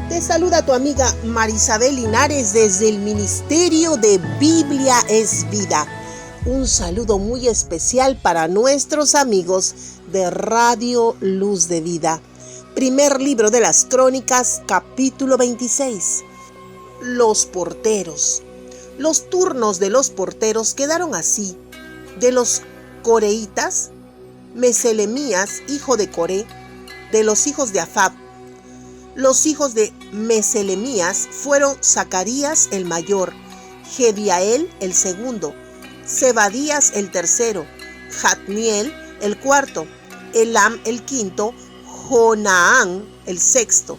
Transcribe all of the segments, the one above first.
Te saluda tu amiga Marisabel Linares desde el Ministerio de Biblia es Vida. Un saludo muy especial para nuestros amigos de Radio Luz de Vida. Primer libro de las Crónicas, capítulo 26. Los porteros. Los turnos de los porteros quedaron así. De los coreitas, Meselemías, hijo de Coré, de los hijos de Asaf. Los hijos de Meselemías fueron Zacarías el mayor, Jediael el segundo, Zebadías el tercero, Jatniel el cuarto, Elam el quinto, Jonaán el sexto,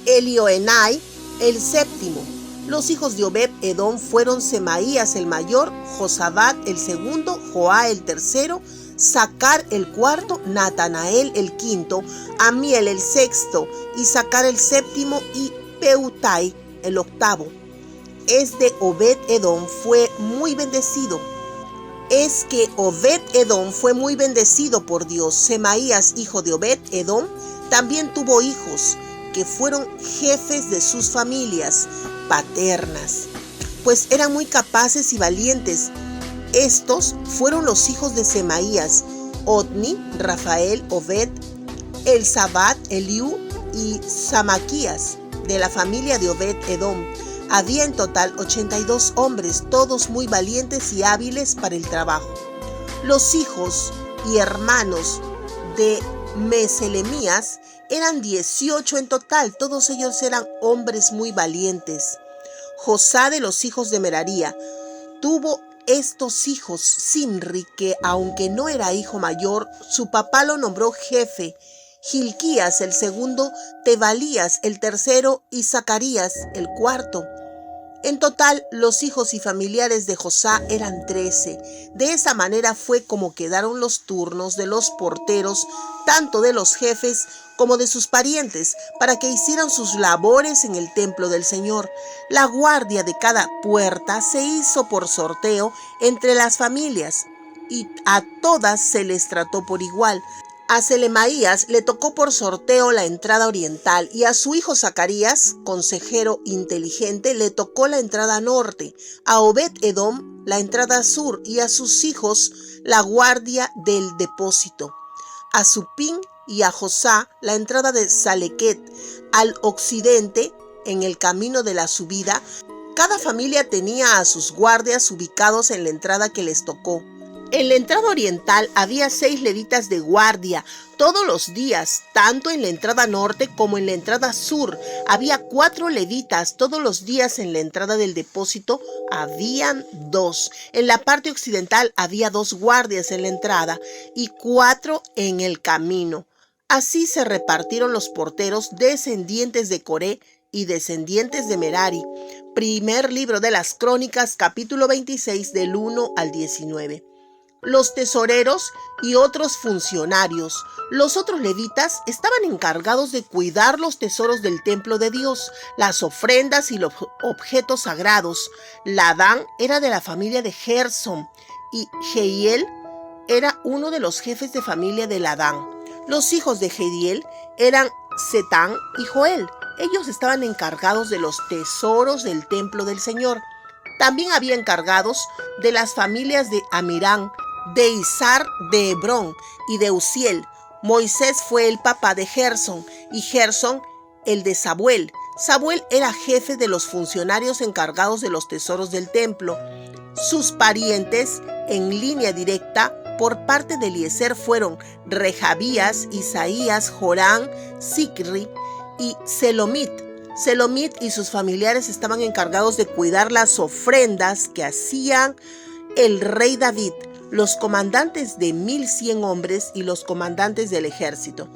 Elioenai el séptimo. Los hijos de Obed-Edom fueron Semaías el mayor, Josabad el segundo, Joá el tercero, Sacar el cuarto, Natanael el quinto, Amiel el sexto, Isacar el séptimo y Peutai el octavo. Es de Obed-Edom fue muy bendecido. Es que Obed-Edom fue muy bendecido por Dios. Semaías, hijo de Obed-Edom, también tuvo hijos, que fueron jefes de sus familias paternas, pues eran muy capaces y valientes. Estos fueron los hijos de Semaías: Otni, Rafael, Obed, Elzabad, Eliú y Samaquías, de la familia de Obed-Edom. Había en total 82 hombres, todos muy valientes y hábiles para el trabajo. Los hijos y hermanos de Meselemías eran 18 en total, todos ellos eran hombres muy valientes. Josá, de los hijos de Meraría, tuvo estos hijos: Simri, que aunque no era hijo mayor, su papá lo nombró jefe; Gilquías el segundo, Tebalías el tercero y Zacarías el cuarto. En total, los hijos y familiares de Josá eran 13. De esa manera fue como quedaron los turnos de los porteros, tanto de los jefes como de sus parientes, para que hicieran sus labores en el templo del Señor. La guardia de cada puerta se hizo por sorteo entre las familias, y a todas se les trató por igual. A Selemaías le tocó por sorteo la entrada oriental, y a su hijo Zacarías, consejero inteligente, le tocó la entrada norte, a Obed-Edom la entrada sur, y a sus hijos la guardia del depósito, a Supín y a Josá la entrada de Salequet, al occidente, en el camino de la subida. Cada familia tenía a sus guardias ubicados en la entrada que les tocó. En la entrada oriental había 6 levitas de guardia todos los días, tanto en la entrada norte como en la entrada sur. Había 4 levitas todos los días. En la entrada del depósito habían 2. En la parte occidental había 2 guardias en la entrada y 4 en el camino. Así se repartieron los porteros, descendientes de Coré y descendientes de Merari. Primer libro de las Crónicas, capítulo 26, del 1 al 19. Los tesoreros y otros funcionarios. Los otros levitas estaban encargados de cuidar los tesoros del templo de Dios, las ofrendas y los objetos sagrados. Ladán era de la familia de Gersón y Jehiel era uno de los jefes de familia de Ladán. Los hijos de Jediel eran Setán y Joel. Ellos estaban encargados de los tesoros del templo del Señor. También había encargados de las familias de Amirán, de Izar, de Hebrón y de Uziel. Moisés fue el papá de Gersón y Gersón el de Sabuel. Sabuel era jefe de los funcionarios encargados de los tesoros del templo. Sus parientes en línea directa por parte de Eliezer fueron Rehabías, Isaías, Jorán, Zicri y Selomit. Selomit y sus familiares estaban encargados de cuidar las ofrendas que hacían el rey David, los comandantes de 1100 hombres y los comandantes del ejército.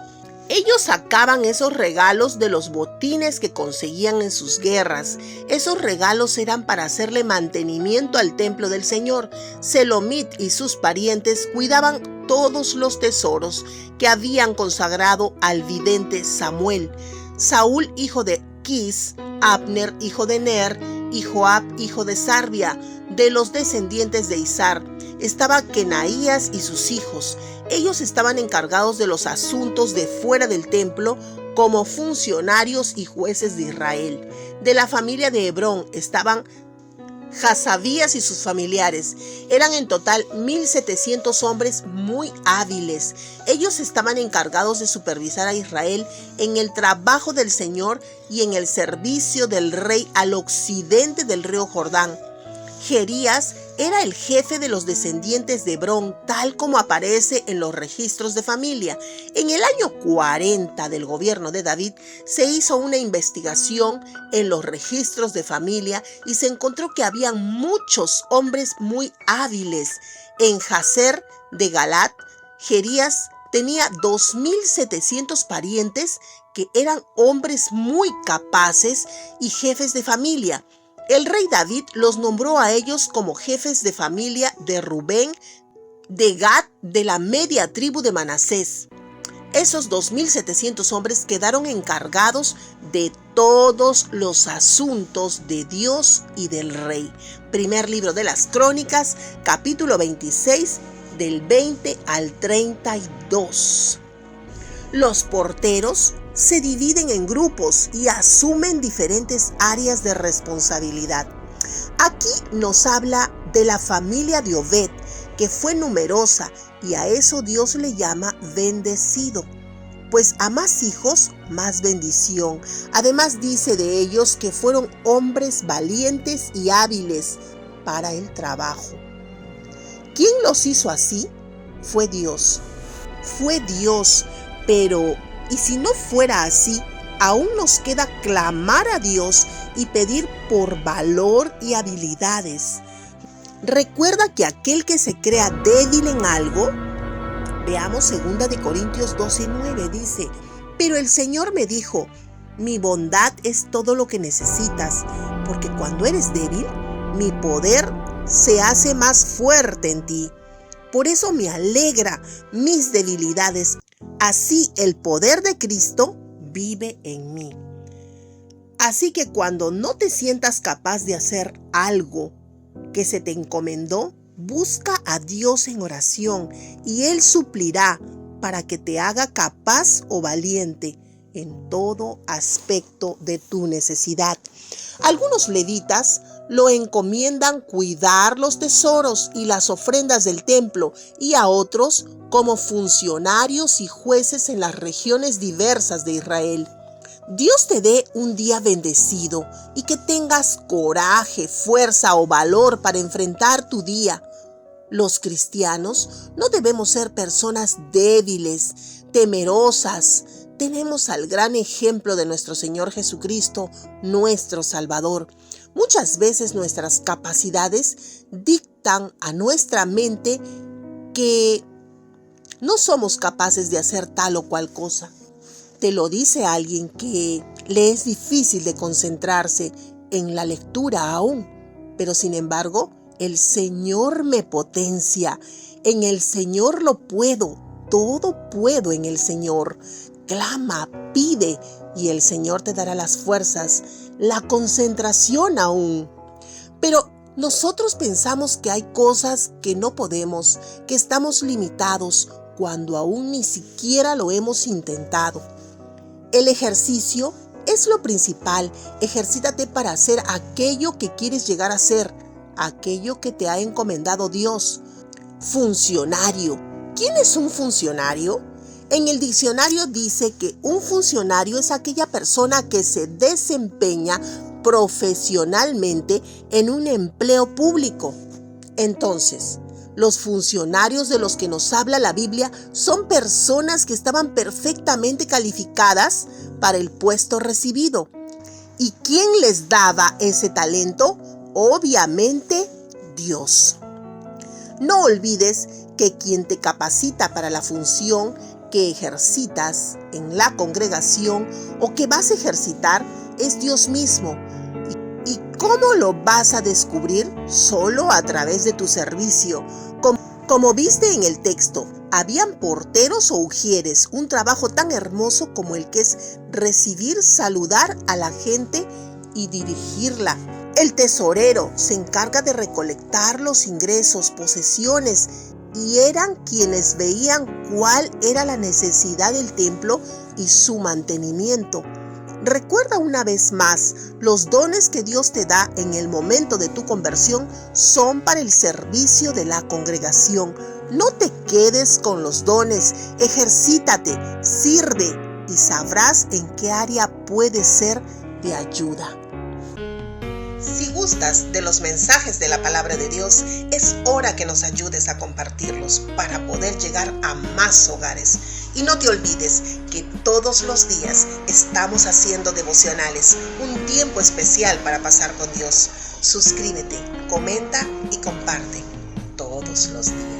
Ellos sacaban esos regalos de los botines que conseguían en sus guerras. Esos regalos eran para hacerle mantenimiento al templo del Señor. Selomit y sus parientes cuidaban todos los tesoros que habían consagrado al vidente Samuel. Saúl, hijo de Quis, Abner, hijo de Ner, y Joab, hijo de Sarbia, de los descendientes de Izar. Estaba Kenaías y sus hijos. Ellos estaban encargados de los asuntos de fuera del templo, como funcionarios y jueces de Israel. De la familia de Hebrón estaban Hasabías y sus familiares. Eran en total 1,700 hombres muy hábiles. Ellos estaban encargados de supervisar a Israel en el trabajo del Señor y en el servicio del rey al occidente del río Jordán. Jerías era el jefe de los descendientes de Hebrón, tal como aparece en los registros de familia. En el año 40 del gobierno de David se hizo una investigación en los registros de familia y se encontró que había muchos hombres muy hábiles. En Jazer de Galat, Jerías tenía 2,700 parientes que eran hombres muy capaces y jefes de familia. El rey David los nombró a ellos como jefes de familia de Rubén, de Gad, de la media tribu de Manasés. Esos 2,700 hombres quedaron encargados de todos los asuntos de Dios y del rey. Primer libro de las Crónicas, capítulo 26, del 20 al 32. Los porteros se dividen en grupos y asumen diferentes áreas de responsabilidad. Aquí nos habla de la familia de Obed, que fue numerosa, y a eso Dios le llama bendecido, pues a más hijos, más bendición. Además dice de ellos que fueron hombres valientes y hábiles para el trabajo. ¿Quién los hizo así? Fue Dios. Fue Dios, pero ¿y si no fuera así? Aún nos queda clamar a Dios y pedir por valor y habilidades. Recuerda que aquel que se crea débil en algo, veamos 2 Corintios 12:9, dice: pero el Señor me dijo, mi bondad es todo lo que necesitas, porque cuando eres débil, mi poder se hace más fuerte en ti. Por eso me alegra mis debilidades. Así el poder de Cristo vive en mí. Así que cuando no te sientas capaz de hacer algo que se te encomendó, busca a Dios en oración y Él suplirá para que te haga capaz o valiente en todo aspecto de tu necesidad. Algunos levitas lo encomiendan cuidar los tesoros y las ofrendas del templo, y a otros como funcionarios y jueces en las regiones diversas de Israel. Dios te dé un día bendecido y que tengas coraje, fuerza o valor para enfrentar tu día. Los cristianos no debemos ser personas débiles, temerosas. Tenemos al gran ejemplo de nuestro Señor Jesucristo, nuestro Salvador. Muchas veces nuestras capacidades dictan a nuestra mente que no somos capaces de hacer tal o cual cosa. Te lo dice alguien que le es difícil de concentrarse en la lectura aún, pero sin embargo, el Señor me potencia. En el Señor lo puedo, todo puedo en el Señor. Clama, pide, y el Señor te dará las fuerzas, la concentración aún. Pero nosotros pensamos que hay cosas que no podemos, que estamos limitados, cuando aún ni siquiera lo hemos intentado. El ejercicio es lo principal. Ejercítate para hacer aquello que quieres llegar a ser, aquello que te ha encomendado Dios. Funcionario. ¿Quién es un funcionario? En el diccionario dice que un funcionario es aquella persona que se desempeña profesionalmente en un empleo público. Entonces, los funcionarios de los que nos habla la Biblia son personas que estaban perfectamente calificadas para el puesto recibido. ¿Y quién les daba ese talento? Obviamente, Dios. No olvides que quien te capacita para la función que ejercitas en la congregación o que vas a ejercitar es Dios mismo. ¿Y cómo lo vas a descubrir? Solo a través de tu servicio. Como viste en el texto, habían porteros o ujieres, un trabajo tan hermoso como el que es recibir, saludar a la gente y dirigirla. El tesorero se encarga de recolectar los ingresos, posesiones y eran quienes veían cuál era la necesidad del templo y su mantenimiento. Recuerda una vez más, los dones que Dios te da en el momento de tu conversión son para el servicio de la congregación. No te quedes con los dones, ejercítate, sirve y sabrás en qué área puede ser de ayuda. Si gustas de los mensajes de la palabra de Dios, es hora que nos ayudes a compartirlos para poder llegar a más hogares. Y no te olvides que todos los días estamos haciendo devocionales, un tiempo especial para pasar con Dios. Suscríbete, comenta y comparte todos los días.